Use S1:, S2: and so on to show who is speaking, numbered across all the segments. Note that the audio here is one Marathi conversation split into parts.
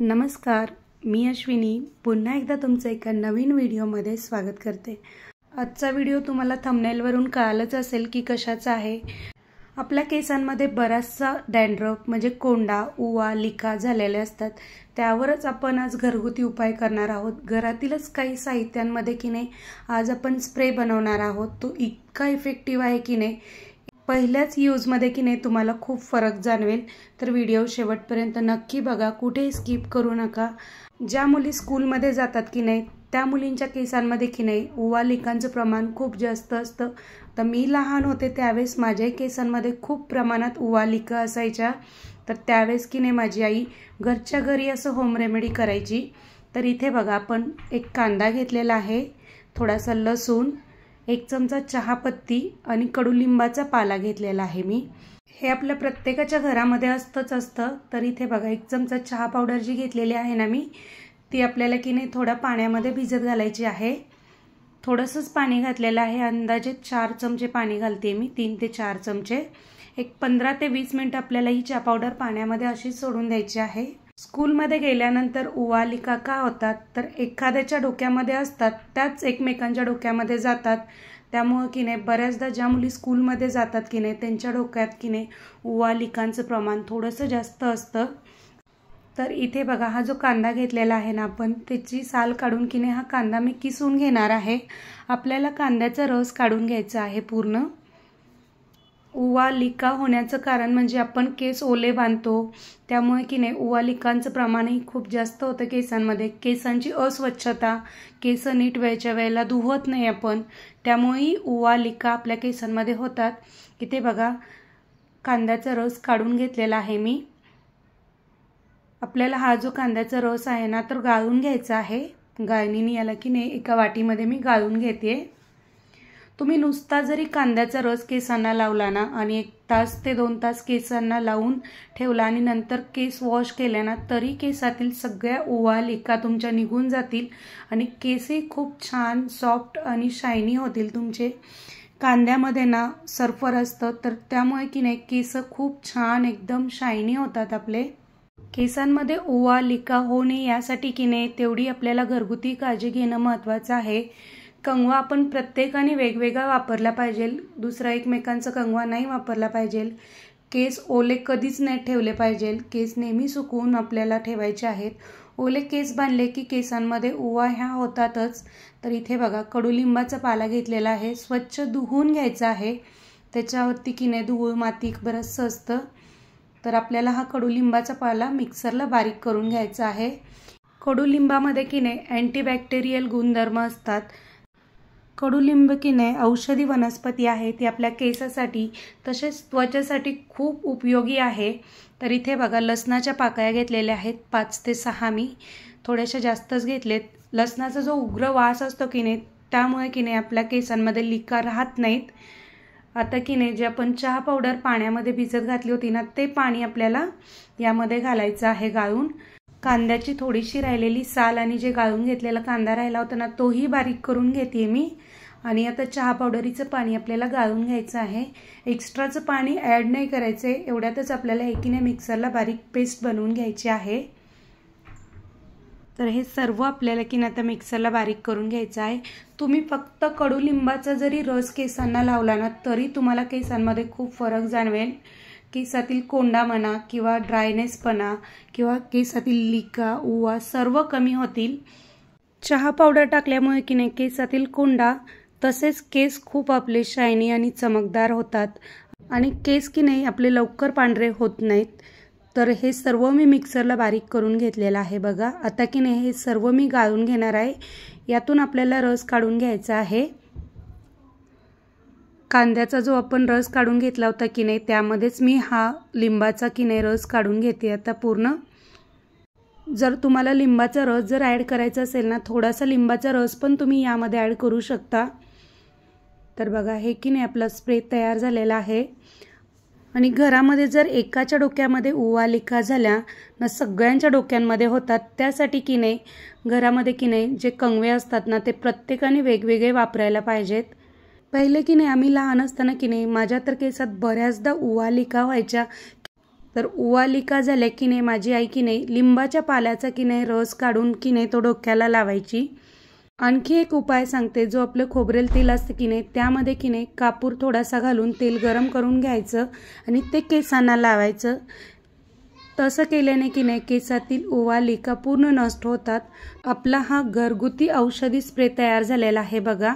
S1: नमस्कार, मी अश्विनी पुन्हा एकदा तुमचं एका नवीन व्हिडिओमध्ये स्वागत करते। आजचा व्हिडिओ तुम्हाला थंबनेलवरून कळालंच असेल की कशाचा आहे। आपल्या केसांमध्ये बराचसा डॅन्ड्रफ म्हणजे कोंडा, उवा, लिका झालेले असतात। त्यावरच आपण आज घरगुती उपाय करणार आहोत। घरातीलच काही साहित्यांमध्ये की नाही आज आपण स्प्रे बनवणार आहोत। तो इतका इफेक्टिव्ह आहे की नाही पहिल्याच यूजमध्ये की नाही तुम्हाला खूप फरक जाणवेल। तर व्हिडिओ शेवटपर्यंत नक्की बघा, कुठे स्किप करू नका। ज्या मुली स्कूलमध्ये जातात की नाही त्या मुलींच्या केसांमध्ये की नाही उवा लिकांचं प्रमाण खूप जास्त असतं। तर मी लहान होते त्यावेळेस माझ्या केसांमध्ये खूप प्रमाणात उवा लिका असायच्या। तर त्यावेळेस की नाही माझी आई घरच्या घरी असं होम रेमेडी करायची। तर इथे बघा आपण एक कांदा घेतलेला आहे, थोडासा लसूण, 1 चमचा चहापत्ती आणि कडुलिंबाचा पाला घेतलेला आहे। मी हे आपल्या प्रत्येकाच्या घरामध्ये असतं। तर इथे बघा 1 चमचा चहा पावडर जी घेतलेली आहे ना मी ती आपल्याला की नाही थोडा पाण्यामध्ये भिजत घालायची आहे। थोडंसंच पाणी घातलेलं आहे, अंदाजे 4 चमचे पाणी घालते मी, 3 ते 4 चमचे। एक 15 ते 20 मिनिट आपल्याला ही चहा पावडर पाण्यामध्ये अशी सोडून द्यायची आहे। स्कूलमध्ये गेल्यानंतर उवा लिका का होतात तर एखाद्याच्या डोक्यामध्ये असतात त्याच एकमेकांच्या डोक्यामध्ये जातात। त्यामुळे की नाही बऱ्याचदा ज्या मुली स्कूलमध्ये जातात की नाही त्यांच्या डोक्यात की नाही उवा लिकांचं प्रमाण थोडंसं जास्त असतं। तर इथे बघा हा जो कांदा घेतलेला आहे ना आपण त्याची साल काढून की नाही हा कांदा मी किसून घेणार आहे। आपल्याला कांद्याचा रस काढून घ्यायचा आहे पूर्ण। उवा लिका होण्याचं कारण म्हणजे आपण केस ओले बांधतो त्यामुळे की नाही उवा लिकांचं प्रमाणही खूप जास्त होतं केसांमध्ये। केसांची अस्वच्छता, केस नीट वेळच्या वेळेला धुवत नाही आपण, त्यामुळेही उवा लिका आपल्या केसांमध्ये होतात। इथे बघा कांद्याचा रस काढून घेतलेला आहे मी। आपल्याला हा जो कांद्याचा रस आहे ना तर गाळून घ्यायचा आहे। गाळणीने याला की नाही एका वाटीमध्ये मी गाळून घेते। तुम्ही नुसता जरी कांद्याचा रस केसांना लावला ना आणि 1 तास ते 2 तास केसांना लावून ठेवला आणि नंतर केस वॉश केले ना तरी केसातील सगळ्या उवा लिका तुमच्या निघून जातील आणि केसही खूप छान सॉफ्ट आणि शायनी होतील तुमचे। कांद्यामध्ये ना सल्फर असतं तर त्यामुळे की नाही केस खूप छान एकदम शायनी होतात आपले। केसांमध्ये उवा लिका होऊ नये यासाठी की नाही तेवढी आपल्याला घरगुती काळजी घेणं महत्त्वाचं आहे। कंगवा आपण प्रत्येकाने वेगवेगळा वापरला पाहिजे, दुसरा एकमेकांचा कंगवा नाही वापरला पाहिजे। केस ओले कधीच नाही ठेवले पाहिजे, केस नेहमी सुकवून आपल्याला ठेवायचे आहेत। ओले केस बांधले की केसांमध्ये उवा ह्या होतातच। तर इथे बघा कडुलिंबाचा पाला घेतलेला आहे, स्वच्छ धुवून घ्यायचा आहे। त्याच्यावरती की नाही धूळ माती बरंचसं असतं। तर आपल्याला हा कडुलिंबाचा पाला मिक्सरला बारीक करून घ्यायचा आहे। कडुलिंबामध्ये की नाही अँटीबॅक्टेरियल गुणधर्म असतात। कडुलिंब की नाही औषधी वनस्पती आहे, ती आपल्या केसासाठी तसेच त्वचेसाठी खूप उपयोगी आहे। तर इथे बघा लसणाच्या पाकळ्या घेतलेल्या आहेत, 5 ते 6 मी थोड्याशा जास्तच घेतलेत। लसणाचा जो उग्र वास असतो की नाही त्यामुळे की नाही आपल्या केसांमध्ये लिका राहत नाहीत। आता की नाही जे आपण चहा पावडर पाण्यामध्ये भिजत घातली होती ना ते पाणी आपल्याला यामध्ये घालायचं आहे गाळून। कांद्याची थोडीशी राहिलेली साल आणि जे गाळून घेतलेला कांदा राहिला होता ना तोही बारीक करून घेते मी। आणि आता चहा पावडरीचं पाणी आपल्याला गाळून घ्यायचं आहे, एक्स्ट्राचं पाणी ॲड नाही करायचं आहे। एवढ्यातच आपल्याला एकीने मिक्सरला बारीक पेस्ट बनवून घ्यायची आहे। तर हे सर्व आपल्याला की आता मिक्सरला बारीक करून घ्यायचं आहे। तुम्ही फक्त कडुलिंबाचा जरी रस केसांना लावला ना तरी तुम्हाला केसांमध्ये खूप फरक जाणवेल। केसातील कोंडा म्हणा किंवा ड्रायनेसपणा किंवा केसातील लिका उवा सर्व कमी होतील। चहा पावडर टाकल्यामुळे की नाही केसातील कोंडा तसेच केस खूप आपले शायनी आणि चमकदार होतात आणि केस की नाही आपले लवकर पांढरे होत नाहीत। तर हे सर्व मी मिक्सरला बारीक करून घेतलेलं आहे बघा। आता की नाही हे सर्व मी गाळून घेणार आहे, यातून आपल्याला रस काढून घ्यायचा आहे। कांद्याचा जो आपण रस काढून घेतला होता की नाही त्यामध्येच मी हा लिंबाचा की नाही रस काढून घेते आता पूर्ण। जर तुम्हाला लिंबाचा रस जर ॲड करायचा असेल ना थोडासा लिंबाचा रस पण तुम्ही यामध्ये ॲड करू शकता। तर बघा हे की नाही आपला स्प्रे तयार झालेला आहे। आणि घरामध्ये जर एकाच्या डोक्यामध्ये उवा लिका झाल्या ना सगळ्यांच्या डोक्यांमध्ये होतात, त्यासाठी की नाही घरामध्ये की नाही जे कंगवे असतात ना ते प्रत्येकाने वेगवेगळे वापरायला पाहिजेत। पहिले की नाही आम्ही लहान असताना की नाही माझ्या तर केसात बऱ्याचदा उवा लिका व्हायच्या। तर उवा लिका झाल्या की नाही माझी आई की नाही लिंबाच्या पाल्याचा की नाही रस काढून की नाही तो डोक्याला लावायची। आणखी एक उपाय सांगते, जो आपलं खोबरेल तेल असतं की नाही त्यामध्ये की नाही कापूर थोडासा घालून तेल गरम करून घ्यायचं आणि ते केसांना लावायचं। तसं केल्याने की नाही केसातील उवा लिका पूर्ण नष्ट होतात। आपला हा घरगुती औषधी स्प्रे तयार झालेला आहे बघा।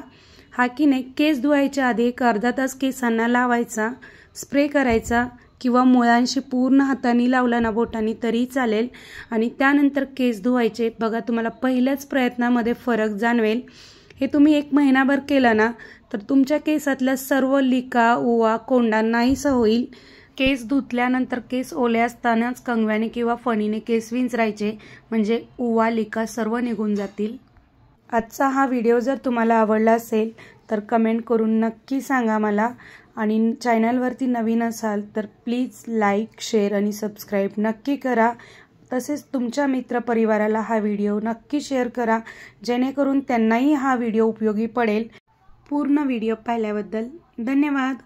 S1: हा की नाही केस धुवायच्या आधी एक अर्धा तास केसांना लावायचा, स्प्रे करायचा किंवा मुळांशी पूर्ण हाताने लावला ना बोटांनी तरी चालेल आणि त्यानंतर केस धुवायचे। बघा तुम्हाला पहिल्याच प्रयत्नामध्ये फरक जाणवेल। हे तुम्ही 1 महिनाभर केलं ना तर तुमच्या केसातल्या सर्व लिका उवा कोंडा नाहीसा होईल। केस धुतल्यानंतर केस ओले असतानाच कंगव्याने किंवा फणीने केस विंचरायचे, म्हणजे उवा लिका सर्व निघून जातील। आजचा हा व्हिडिओ जर तुम्हाला आवडला असेल तर कमेंट करून नक्की सांगा मला आणि चॅनलवरती नवीन असाल तर प्लीज लाईक, शेअर आणि सबस्क्राईब नक्की करा। तसेच तुमच्या मित्रपरिवाराला हा व्हिडिओ नक्की शेअर करा, जेणेकरून त्यांनाही हा व्हिडिओ उपयोगी पडेल। पूर्ण व्हिडिओ पाहिल्याबद्दल धन्यवाद।